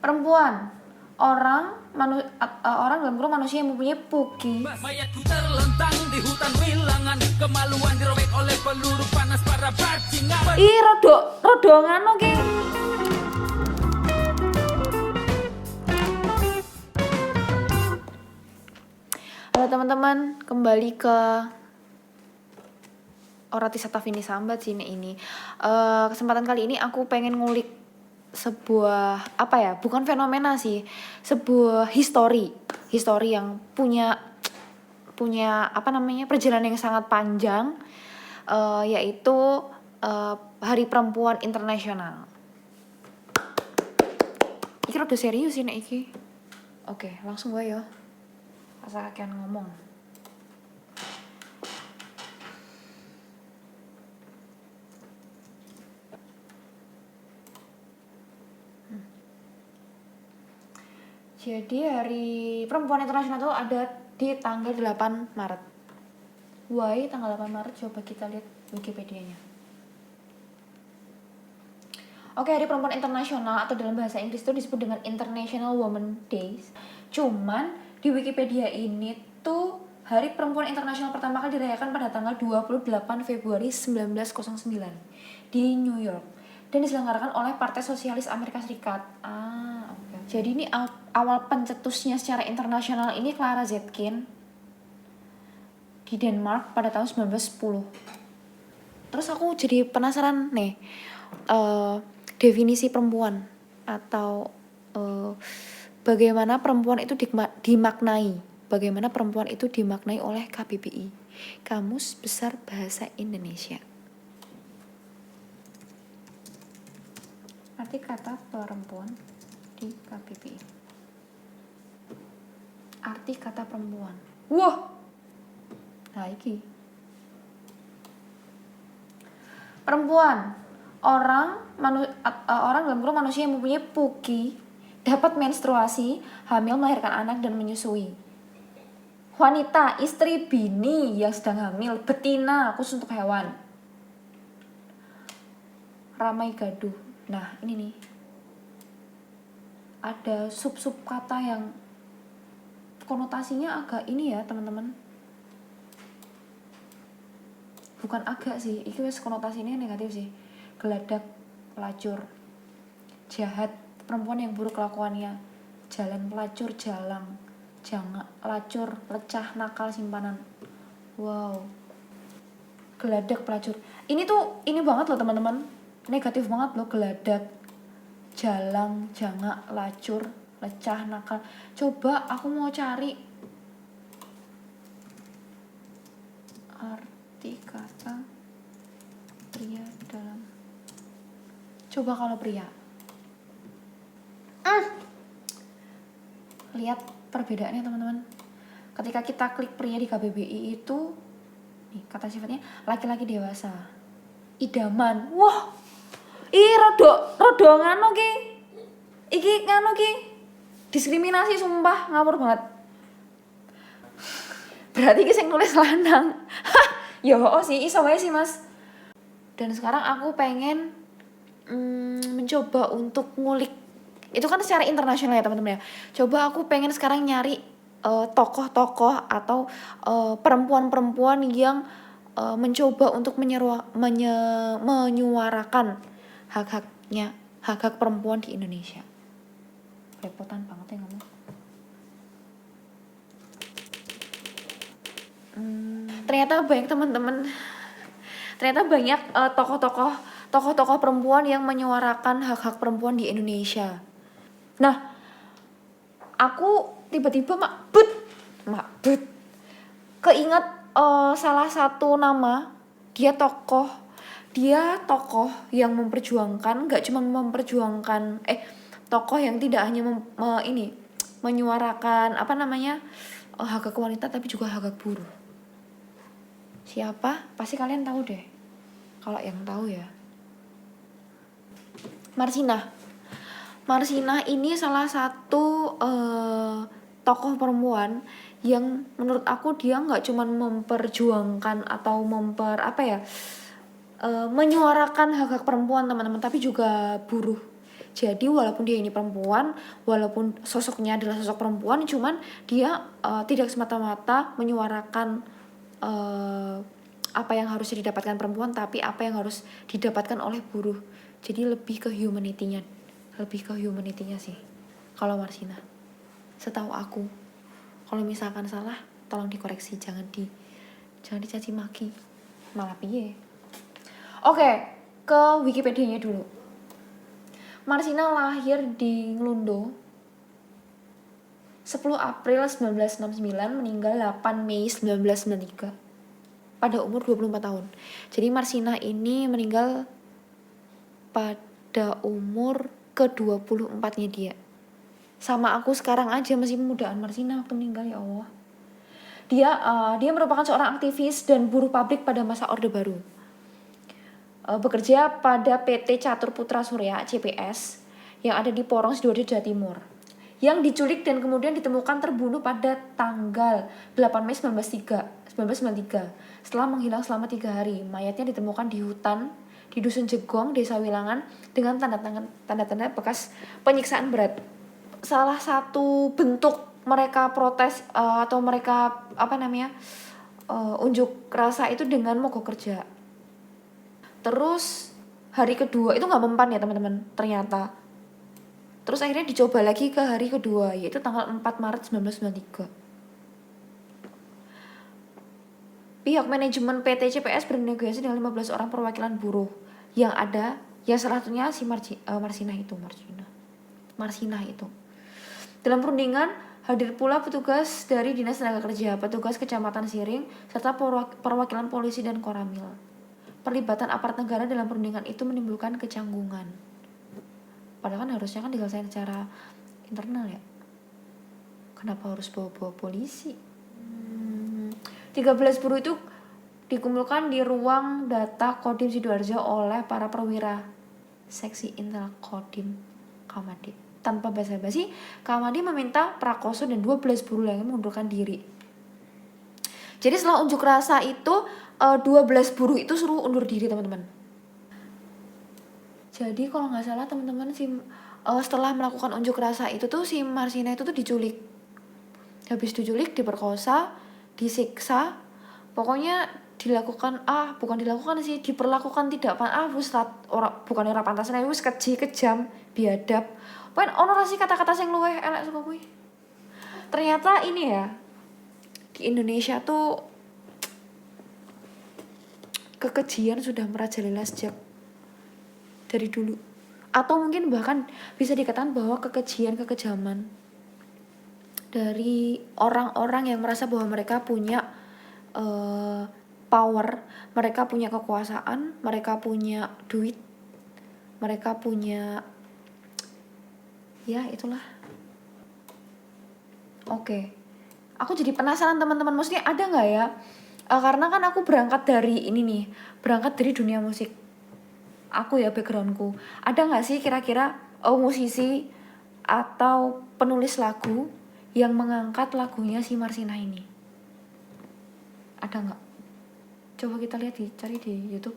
Perempuan, orang dalam kurung manusia yang mempunyai puki. Mayatku terlentang di hutan wilangan, kemaluan dirobek oleh peluru panas para bajingan. Ih, rodo ngano ki. Halo teman-teman, kembali ke Orati Satavini Sambat sini ini. Kesempatan kali ini aku pengen ngulik sebuah bukan fenomena sih, sebuah histori yang punya perjalanan yang sangat panjang, yaitu Hari Perempuan Internasional. Iki rada serius ini iki. Oke, langsung wae yo. Asal akan ngomong. Jadi Hari Perempuan Internasional itu ada di tanggal 8 Maret. Why tanggal 8 Maret? Coba kita lihat Wikipedia-nya. Oke, Hari Perempuan Internasional atau dalam bahasa Inggris itu disebut dengan International Women's Days. Cuman di Wikipedia ini tuh Hari Perempuan Internasional pertama kali dirayakan pada tanggal 28 Februari 1909 di New York dan diselenggarakan oleh Partai Sosialis Amerika Serikat. Jadi ini awal pencetusnya secara internasional ini Clara Zetkin di Denmark pada tahun 1910. Terus aku jadi penasaran nih, definisi perempuan atau bagaimana perempuan itu dimaknai. Bagaimana perempuan itu dimaknai oleh KBBI, Kamus Besar Bahasa Indonesia. Arti kata perempuan di KBBI. Arti kata perempuan. Wah. Nah, iki. Perempuan, orang dalam kurung manusia yang mempunyai puki, dapat menstruasi, hamil, melahirkan anak dan menyusui. Wanita, istri, bini yang sedang hamil, betina, khusus untuk hewan. Ramai gaduh. Nah, ini nih. Ada sub-sub kata yang konotasinya agak ini ya, teman-teman. Bukan agak sih, iki wis konotasinya negatif sih. Geladak, pelacur, jahat, perempuan yang buruk kelakuannya, jalan pelacur, jalang, jangak, lacur, lecah, nakal, simpanan. Wow. Geladak, pelacur. Ini banget loh teman-teman. Negatif banget loh, geladak, jalang, jangak, lacur, lecah, nakal. Coba aku mau cari arti kata pria dalam. Coba kalau pria. Lihat perbedaannya teman-teman. Ketika kita klik pria di KBBI itu, nih kata sifatnya laki-laki dewasa, idaman. Wah, rodo ngano ki. Iki ngano ki. Diskriminasi sumpah, ngawur banget. Berarti ki sing nulis lanang. Ya sih, iso wae sih, Mas. Dan sekarang aku pengen mencoba untuk ngulik. Itu kan secara internasional ya, teman-teman ya. Coba aku pengen sekarang nyari tokoh-tokoh atau perempuan-perempuan yang mencoba untuk menyuarakan hak-hak perempuan di Indonesia. Repotan banget ya ngomong. Ternyata banyak teman-teman. Ternyata banyak tokoh-tokoh perempuan yang menyuarakan hak-hak perempuan di Indonesia. Nah, aku tiba-tiba makbut keinget salah satu nama. Dia tokoh yang memperjuangkan, gak cuma memperjuangkan tokoh yang tidak hanya menyuarakan hak wanita, tapi juga hak buruh. Siapa? Pasti kalian tahu deh. Kalau yang tahu ya, Marsinah ini salah satu tokoh perempuan yang menurut aku dia nggak cuma memperjuangkan atau menyuarakan hak-hak perempuan teman-teman, tapi juga buruh. Jadi walaupun dia ini perempuan, walaupun sosoknya adalah sosok perempuan, cuman dia tidak semata-mata menyuarakan apa yang harus didapatkan perempuan, tapi apa yang harus didapatkan oleh buruh. Jadi lebih ke humanity-nya sih kalau Marsina, setahu aku. Kalau misalkan salah tolong dikoreksi, jangan dicaci maki, malah piye. Oke, ke Wikipedia-nya dulu. Marsina lahir di Nglundo 10 April 1969, meninggal 8 Mei 1993 pada umur 24 tahun. Jadi Marsina ini meninggal pada umur ke-24-nya dia. Sama aku sekarang aja, masih mudaan Marsina waktu meninggal, ya Allah. Dia merupakan seorang aktivis dan buruh pabrik pada masa Orde Baru. Bekerja pada PT Catur Putra Surya (CPS) yang ada di Porong Sidoarjo, Jawa Timur, yang diculik dan kemudian ditemukan terbunuh pada tanggal 8 Mei 1993 setelah menghilang selama 3 hari. Mayatnya ditemukan di hutan di Dusun Jegong, Desa Wilangan, dengan tanda-tanda bekas penyiksaan berat. Salah satu bentuk mereka protes atau mereka unjuk rasa itu dengan mogok kerja. Terus hari kedua itu nggak mempan ya teman-teman, ternyata. Terus akhirnya dicoba lagi ke hari kedua, yaitu tanggal 4 Maret 1993. Pihak manajemen PT CPS bernegosiasi dengan 15 orang perwakilan buruh yang ada, yang salah satunya si Marsina itu. Dalam perundingan hadir pula petugas dari Dinas Tenaga Kerja, petugas Kecamatan Siring, serta perwakilan polisi dan Koramil. Perlibatan aparat negara dalam perundingan itu menimbulkan kecanggungan. Padahal kan harusnya kan diselesaikan secara internal ya. Kenapa harus bawa polisi? 13 buruh itu dikumpulkan di ruang data Kodim Sidoarjo oleh para perwira seksi Intel Kodim Kamadi. Tanpa basa-basi, Kamadi meminta Prakoso dan 12 buruh lainnya mengundurkan diri. Jadi setelah unjuk rasa itu 12 buruh itu suruh undur diri, teman-teman. Jadi kalau nggak salah teman-teman, setelah melakukan unjuk rasa itu tuh si Marsina itu tuh diculik. Habis diculik, diperkosa, disiksa, pokoknya diperlakukan tidak bukan ora pantasan, wis keji, kejam, biadab. Pokoknya ono rasi kata-kata sing luwih elek saka kuwi. Ternyata ini ya, di Indonesia tuh kekejian sudah merajalela sejak dari dulu, atau mungkin bahkan bisa dikatakan bahwa kekejaman dari orang-orang yang merasa bahwa mereka punya power, mereka punya kekuasaan, mereka punya duit, mereka punya ya itulah. Oke. Aku jadi penasaran teman-teman, maksudnya ada nggak ya? Karena kan aku berangkat dari dunia musik. Aku ya backgroundku. Ada nggak sih kira-kira musisi atau penulis lagu yang mengangkat lagunya si Marsina ini? Ada nggak? Coba kita lihat, cari di YouTube.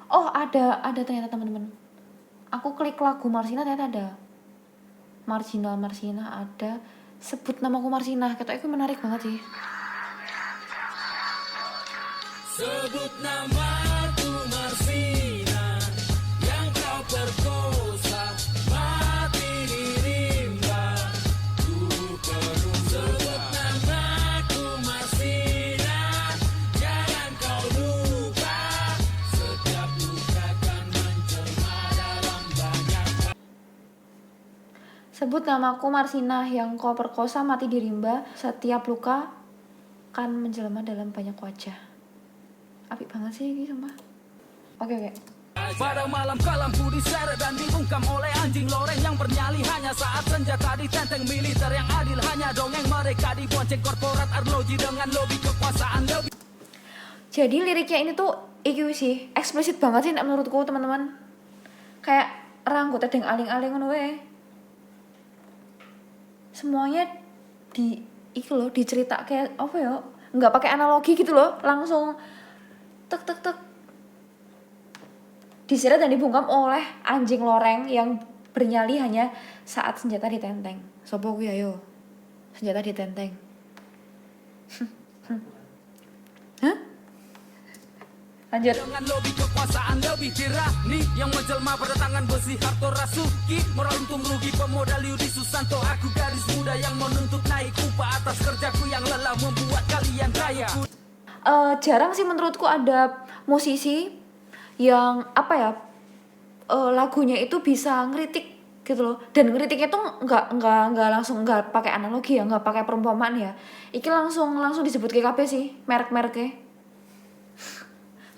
Oh ada ternyata teman-teman. Aku klik lagu Marsina, ternyata ada. Marsina ada. Sebut namaku Marsina, kata itu menarik banget sih. Sebut namaku Marsina, yang kau perkosa, mati di rimba, ku perlu. Sebut namaku Marsina, jangan kau lupa, setiap luka kan menjelma dalam banyak. Sebut namaku Marsina, yang kau perkosa, mati di rimba, setiap luka kan menjelma dalam banyak wajah. Apik banget sih ini sumpah. Oke. Pada malam kalamku diseret dan dibungkam oleh anjing loreng yang bernyali hanya saat senjata ditenteng militer yang adil, hanya dongeng mereka dibonceng korporat arloji dengan lobby kekuasaan lebih. Jadi liriknya ini tuh sih eksplisit banget sih menurutku teman-teman. Kayak ranggut tedeng aling-aling ngono wae. Semuanya dicerita kayak apa ya? Enggak pakai analogi gitu loh, langsung tek diseret dan dibungkam oleh anjing loreng yang bernyali hanya saat senjata ditenteng. Sopo kuwi ayo? Senjata ditenteng. Hah? Lanjut. Dengan lobby kekuasaan lebih tirani yang menjelma pada tangan besi Harto Rasuki, moral untung rugi pemodal Yudi Susanto. Aku gadis muda yang menuntut naik upah atas kerjaku yang lelah membuat kalian kaya. Jarang sih menurutku ada musisi yang apa ya, lagunya itu bisa ngeritik gitu loh, dan ngeritiknya tuh nggak langsung, nggak pakai analogi ya, nggak pakai perumpamaan ya, iki langsung disebut KKP sih, merek-mereknya.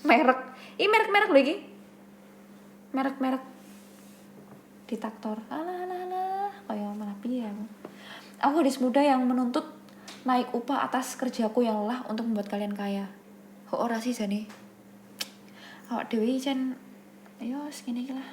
merek lagi, merek Detektor, alah kayak mana piye. Aku gadis muda yang menuntut naik upah atas kerjaku yang lelah untuk membuat kalian kaya. Ora sih jane. Awak dhewe jan ayo segini iki lah.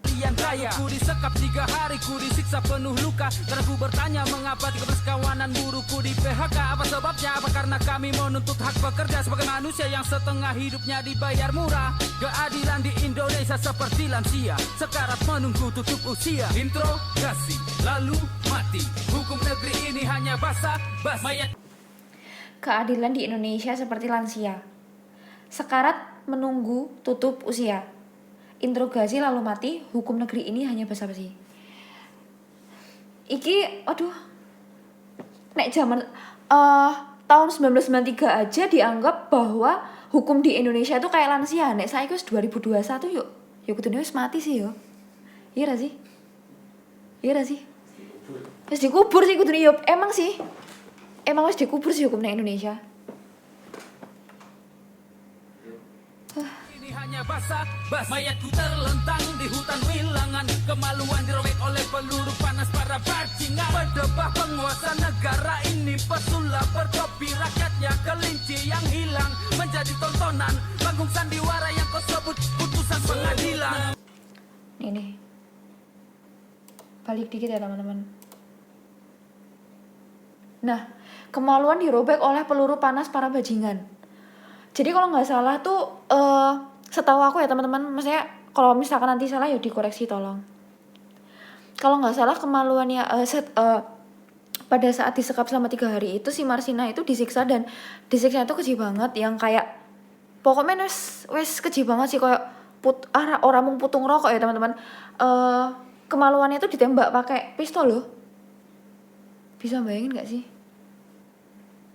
Kalian kaya, ku disekap 3 hari, ku disiksa penuh luka. Karena ku bertanya mengapa 13 kawanan buruku di PHK. Apa sebabnya? Apa karena kami menuntut hak pekerja sebagai manusia yang setengah hidupnya dibayar murah. Keadilan di Indonesia seperti lansia, sekarat menunggu tutup usia. Interogasi, lalu mati. Hukum negeri ini hanya basa-basi. Mayat. Keadilan di Indonesia seperti lansia, sekarat menunggu tutup usia. Interogasi lalu mati, hukum negeri ini hanya basa-basi. Iki, aduh, nek zaman tahun 1993 aja dianggap bahwa hukum di Indonesia itu kayak lansia. Nek saiki wis 2021 yuk, ya kudune wis mati sih yo. Iya ra sih? Iya ra sih? Wis dikubur sih kudune yo. Emang sih. Emang wis dikubur sih hukum nek Indonesia. Hanya basa-basi. Mayatku terlentang di hutan wilangan, kemaluan dirobek oleh peluru panas para bajingan. Berdebah penguasa negara ini, pesulap bertopi rakyatnya kelinci yang hilang menjadi tontonan panggung sandiwara yang kau sebut putusan pengadilan. Ini balik dikit ya teman-teman. Nah, kemaluan dirobek oleh peluru panas para bajingan. Jadi kalau nggak salah tuh setahu aku ya teman-teman, maksudnya kalau misalkan nanti salah ya dikoreksi tolong. Kalau nggak salah kemaluannya pada saat disekap selama 3 hari itu si Marsina itu disiksa, dan disiksa itu keji banget, yang kayak pokoknya wes keji banget sih, kayak orang mung putung rokok ya teman-teman. Kemaluannya itu ditembak pakai pistol loh. Bisa bayangin nggak sih?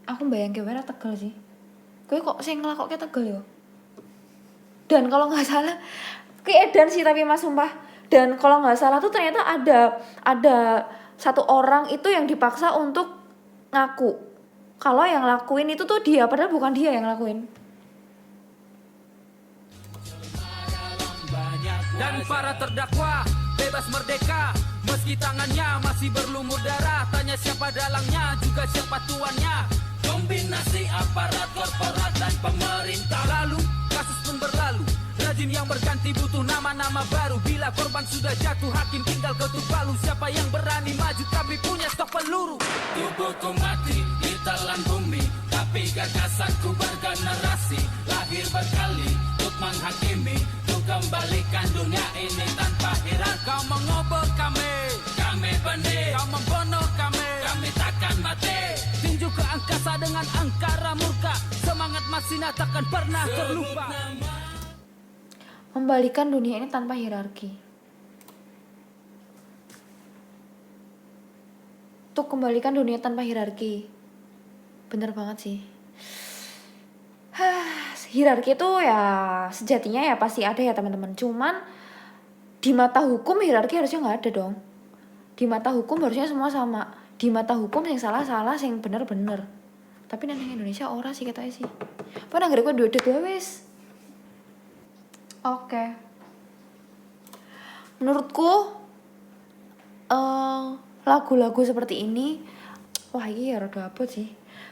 Aku bayangin kayak tegel sih. Kowe kok sing ngelakok kayak tegel yo. Dan kalau nggak salah, edan sih tapi mas sumpah. Dan kalau nggak salah tuh ternyata ada satu orang itu yang dipaksa untuk ngaku kalau yang lakuin itu tuh dia, padahal bukan dia yang lakuin. Dan para terdakwa bebas merdeka meski tangannya masih berlumur darah. Tanya siapa dalangnya, juga siapa tuannya. Kombinasi aparat korporat dan pemerintah. Lalu kasus pun berlalu, rejim yang berganti butuh nama-nama baru. Bila korban sudah jatuh, hakim tinggal ketuk palu. Siapa yang berani maju, kami punya stok peluru. Tubuhku mati di telan bumi, tapi gagasanku bergenerasi. Lahir berkali untuk menghakimi, untuk kembalikan dunia ini tanpa hirarki. Kau mengobor kami benih. Kau membunuh kami takkan mati. Tinju ke angkasa dengan angkara murka, semangat Marsina takkan pernah terlupa. Membalikan dunia ini tanpa hierarki. Tuh, kembalikan dunia tanpa hierarki. Bener banget sih. Hierarki itu ya sejatinya ya pasti ada ya teman-teman. Cuman di mata hukum hierarki harusnya nggak ada dong. Di mata hukum harusnya semua sama. Di mata hukum yang salah-salah, yang bener-bener. Tapi nang Indonesia ora sih katanya sih. Apa nang gak dua wes. Oke. Menurutku lagu-lagu seperti ini, wah ini ya rada abot sih.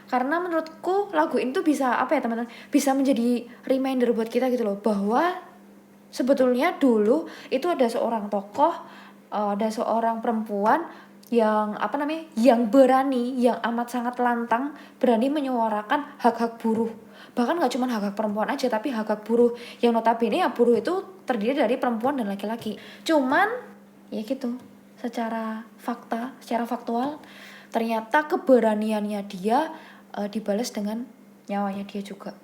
Karena menurutku lagu ini tuh bisa apa ya teman-teman, bisa menjadi reminder buat kita gitu loh, bahwa sebetulnya dulu itu ada seorang tokoh, ada seorang perempuan yang yang berani, yang amat sangat lantang, berani menyuarakan hak-hak buruh. bahkan nggak cuma hak-hak perempuan aja, tapi hak-hak buruh yang notabene ya buruh itu terdiri dari perempuan dan laki-laki. Cuman ya gitu, secara faktual ternyata keberaniannya dia dibalas dengan nyawanya dia juga.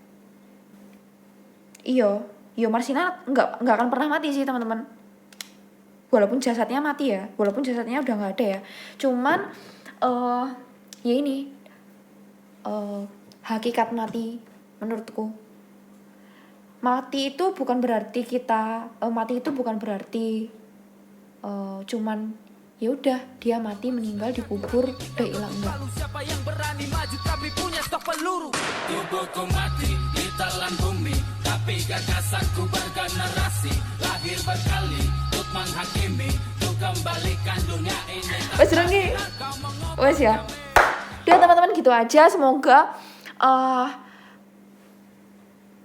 Iyo Marsina nggak akan pernah mati sih teman-teman, walaupun jasadnya mati ya, walaupun jasadnya udah nggak ada ya. Cuman ya ini hakikat mati menurutku. Mati itu bukan berarti cuman ya udah dia mati meninggal dikubur udah hilang, enggak. Siapa yang berani maju tapi punya stok peluru? Tubuhku mati di telan bumi, tapi gagasanku bergenerasi. Lahir berkali untuk menghakimi, untuk kembalikan dunia ini. Wes Renggi, wes ya. Udah teman-teman gitu aja. Semoga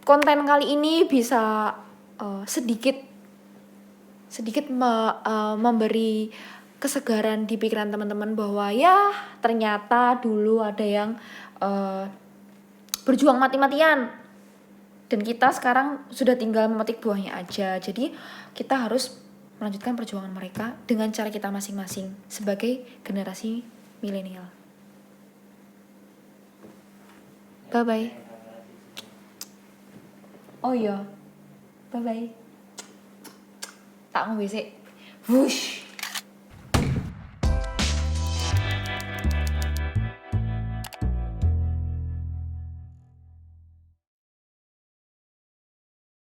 konten kali ini bisa sedikit memberi kesegaran di pikiran teman-teman bahwa ya ternyata dulu ada yang berjuang mati-matian dan kita sekarang sudah tinggal memetik buahnya aja. Jadi kita harus melanjutkan perjuangan mereka dengan cara kita masing-masing sebagai generasi milenial. Bye bye. Oh iya, bye bye. Tak ngombe sik. Wush.